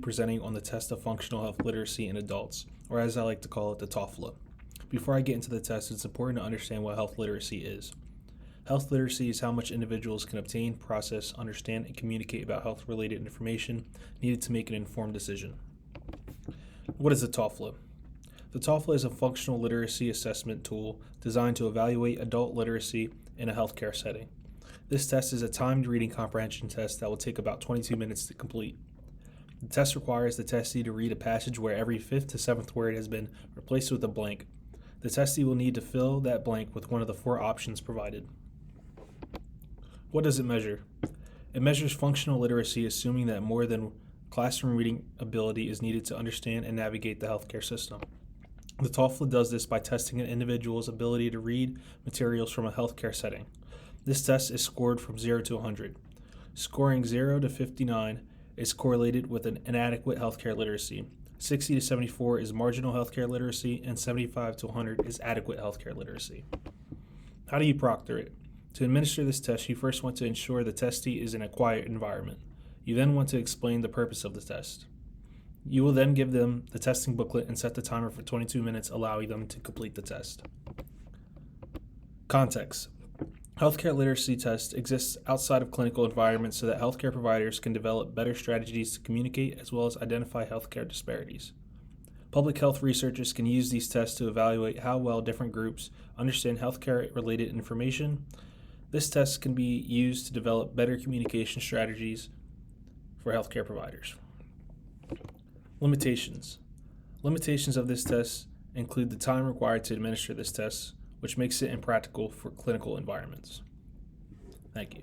Presenting on the test of functional health literacy in adults, or as I like to call it, the TOEFL. Before I get into the test, it's important to understand what health literacy is. Health literacy is how much individuals can obtain, process, understand, and communicate about health-related information needed to make an informed decision. What is the TOEFL? The TOEFL is a functional literacy assessment tool designed to evaluate adult literacy in a healthcare setting. This test is a timed reading comprehension test that will take about 22 minutes to complete. The test requires the testee to read a passage where every fifth to seventh word has been replaced with a blank. The testee will need to fill that blank with one of the four options provided. What does it measure? It measures functional literacy, assuming that more than classroom reading ability is needed to understand and navigate the healthcare system. The TOEFL does this by testing an individual's ability to read materials from a healthcare setting. This test is scored from 0 to 100. Scoring 0 to 59 is correlated with an inadequate healthcare literacy. 60 to 74 is marginal healthcare literacy, and 75 to 100 is adequate healthcare literacy. How do you proctor it? To administer this test, you first want to ensure the testee is in a quiet environment. You then want to explain the purpose of the test. You will then give them the testing booklet and set the timer for 22 minutes, allowing them to complete the test. Context. Healthcare literacy test exists outside of clinical environments so that healthcare providers can develop better strategies to communicate as well as identify healthcare disparities. Public health researchers can use these tests to evaluate how well different groups understand healthcare-related information. This test can be used to develop better communication strategies for healthcare providers. Limitations. Limitations of this test include the time required to administer this test, which makes it impractical for clinical environments. Thank you.